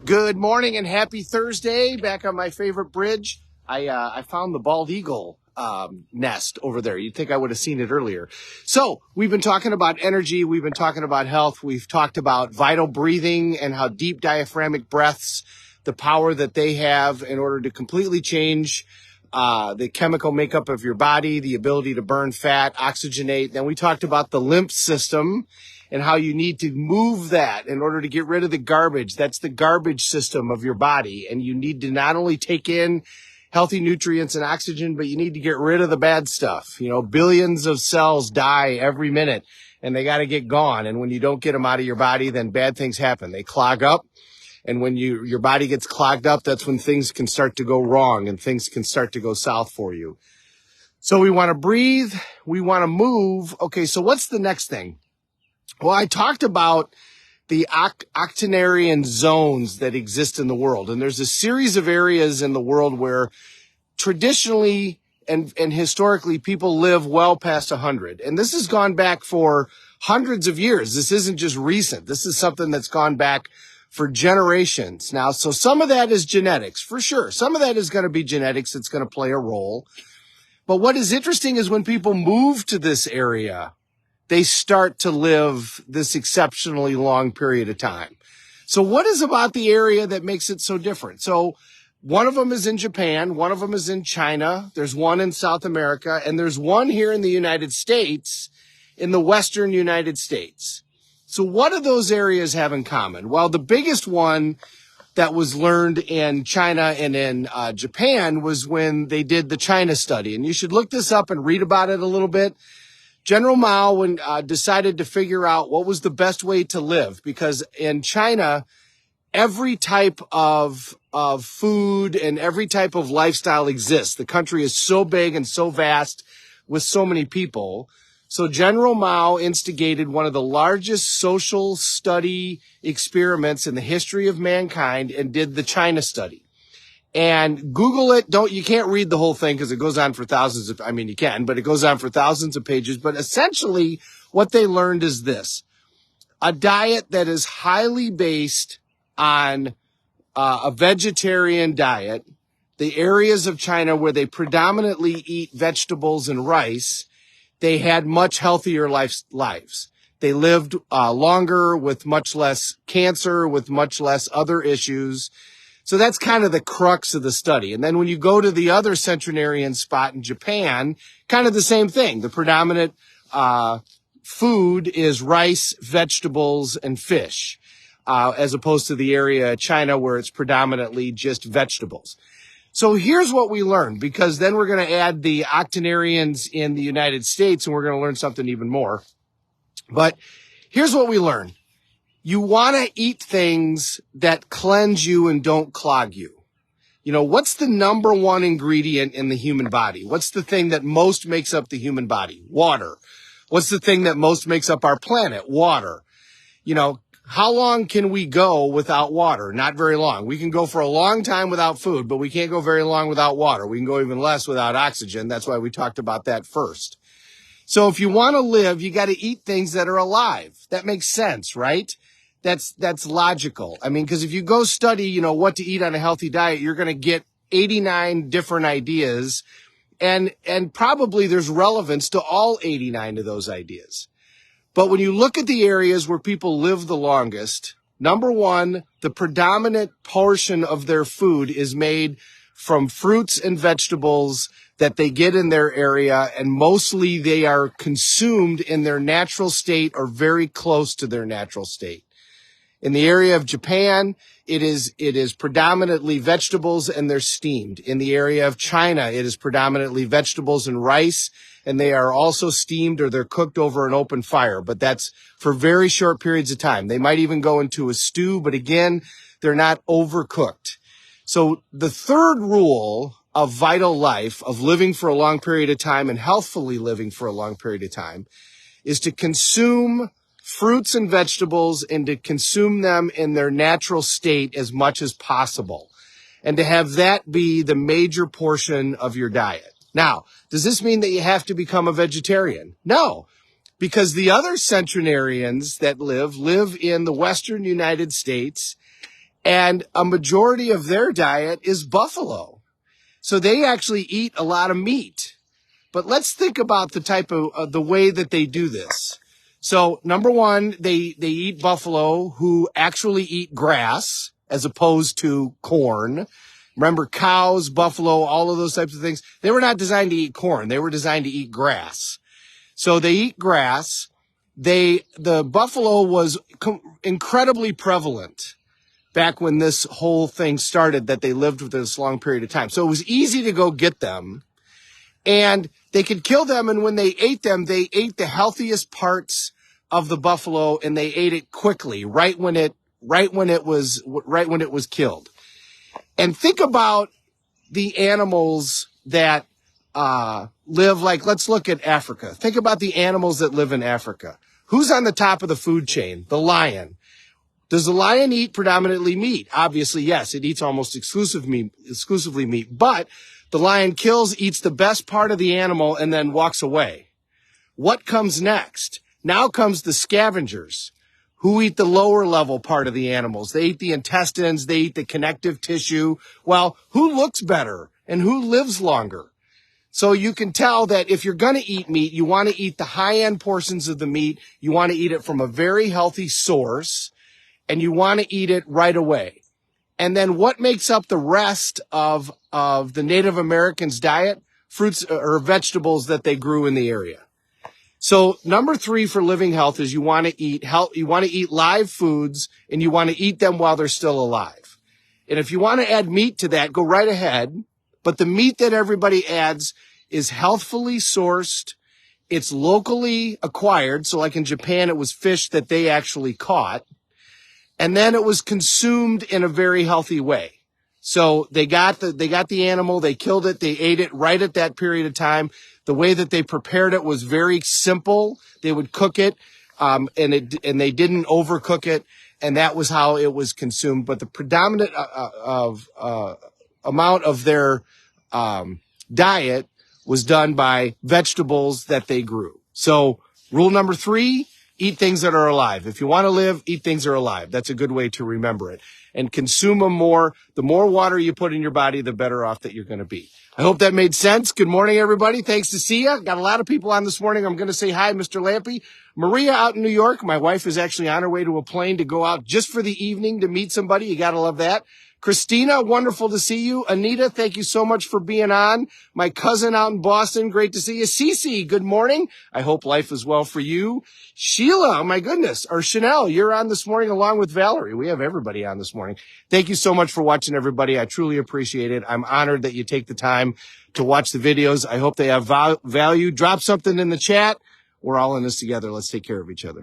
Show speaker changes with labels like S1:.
S1: Good morning and happy Thursday. Back on my favorite bridge. I found the bald eagle nest over there. You'd think I would have seen it earlier. So we've been talking about energy. We've been talking about health. We've talked about vital breathing and how deep diaphragmatic breaths, the power that they have in order to completely change the chemical makeup of your body, the ability to burn fat, oxygenate. Then we talked about the lymph system and how you need to move that in order to get rid of the garbage. That's the garbage system of your body. And you need to not only take in healthy nutrients and oxygen, but you need to get rid of the bad stuff. You know, billions of cells die every minute and they got to get gone. And when you don't get them out of your body, then bad things happen. They clog up. And when your body gets clogged up, that's when things can start to go wrong and things can start to go south for you. So we want to breathe. We want to move. Okay, so what's the next thing? Well, I talked about the octogenarian zones that exist in the world. And there's a series of areas in the world where traditionally and historically people live well past 100. And this has gone back for hundreds of years. This isn't just recent. This is something that's gone back for generations now. So some of that is genetics, for sure. Some of that is going to be genetics that's going to play a role. But what is interesting is when people move to this area, they start to live this exceptionally long period of time. So what is about the area that makes it so different? So one of them is in Japan, one of them is in China, there's one in South America, and there's one here in the United States, in the Western United States. So what do those areas have in common? Well, the biggest one that was learned in China and in Japan was when they did the China study. And you should look this up and read about it a little bit. General Mao decided to figure out what was the best way to live, because in China, every type of food and every type of lifestyle exists. The country is so big and so vast with so many people. So General Mao instigated one of the largest social study experiments in the history of mankind and did the China study. And Google it. You can't read the whole thing because it goes on for you can, but it goes on for thousands of pages. But essentially what they learned is this: a diet that is highly based on a vegetarian diet, the areas of China where they predominantly eat vegetables and rice, they had much healthier lives. They lived longer with much less cancer, with much less other issues. So that's kind of the crux of the study. And then when you go to the other centenarian spot in Japan, kind of the same thing. The predominant food is rice, vegetables, and fish, as opposed to the area of China where it's predominantly just vegetables. So here's what we learned, because then we're going to add the octogenarians in the United States and we're going to learn something even more. But here's what we learned. You want to eat things that cleanse you and don't clog you. You know, what's the number one ingredient in the human body? What's the thing that most makes up the human body? Water. What's the thing that most makes up our planet? Water. You know, how long can we go without water? Not very long. We can go for a long time without food, but we can't go very long without water. We can go even less without oxygen. That's why we talked about that first. So if you want to live, you got to eat things that are alive. That makes sense, right? That's logical. I mean, because if you go study, you know, what to eat on a healthy diet, you're going to get 89 different ideas, and probably there's relevance to all 89 of those ideas. But when you look at the areas where people live the longest, number one, the predominant portion of their food is made from fruits and vegetables that they get in their area, and mostly they are consumed in their natural state or very close to their natural state. In the area of Japan, it is predominantly vegetables and they're steamed. In the area of China, it is predominantly vegetables and rice, and they are also steamed or they're cooked over an open fire, but that's for very short periods of time. They might even go into a stew, but again, they're not overcooked. So the third rule of vital life, of living for a long period of time and healthfully living for a long period of time, is to consume fruits and vegetables and to consume them in their natural state as much as possible, and to have that be the major portion of your diet. Now, does this mean that you have to become a vegetarian? No, because the other centenarians that live in the Western United States, And a majority of their diet is buffalo. So they actually eat a lot of meat. But let's think about the type of the way that they do this. So number one, they eat buffalo who actually eat grass as opposed to corn. Remember, cows, buffalo, all of those types of things, they were not designed to eat corn. They were designed to eat grass. So they eat grass. The buffalo was incredibly prevalent back when this whole thing started, that they lived within this long period of time. So it was easy to go get them, and they could kill them. And when they ate them, they ate the healthiest parts of the buffalo, and they ate it quickly, right when it was killed. And think about the animals that live, like, let's look at Africa. Think about the animals that live in Africa. Who's on the top of the food chain? The lion. Does the lion eat predominantly meat? Obviously, yes. It eats almost exclusively meat. But the lion kills, eats the best part of the animal, and then walks away. What comes next? Now comes the scavengers, who eat the lower level part of the animals. They eat the intestines. They eat the connective tissue. Well, who looks better and who lives longer? So you can tell that if you're going to eat meat, you want to eat the high-end portions of the meat. You want to eat it from a very healthy source, and you want to eat it right away. And then what makes up the rest of the Native Americans' diet? Fruits or vegetables that they grew in the area. So number 3 for living health is you want to eat live foods, and you want to eat them while they're still alive. And if you want to add meat to that, go right ahead. But the meat that everybody adds is healthfully sourced. It's locally acquired. So like in Japan, it was fish that they actually caught. And then it was consumed in a very healthy way. So they got the animal, they killed it, they ate it right at that period of time. The way that they prepared it was very simple. They would cook it, and they didn't overcook it, and that was how it was consumed. But the predominant amount of their diet was done by vegetables that they grew. So rule number 3, eat things that are alive. If you want to live, eat things that are alive. That's a good way to remember it. And consume them more. The more water you put in your body, the better off that you're going to be. I hope that made sense. Good morning, everybody. Thanks to see you. Got a lot of people on this morning. I'm going to say hi, Mr. Lampy. Maria out in New York. My wife is actually on her way to a plane to go out just for the evening to meet somebody. You got to love that. Christina, wonderful to see you. Anita, thank you so much for being on. My cousin out in Boston, great to see you. Cece, good morning. I hope life is well for you. Sheila, oh my goodness. Or Chanel, you're on this morning along with Valerie. We have everybody on this morning. Thank you so much for watching, everybody. I truly appreciate it. I'm honored that you take the time to watch the videos. I hope they have value. Drop something in the chat. We're all in this together. Let's take care of each other.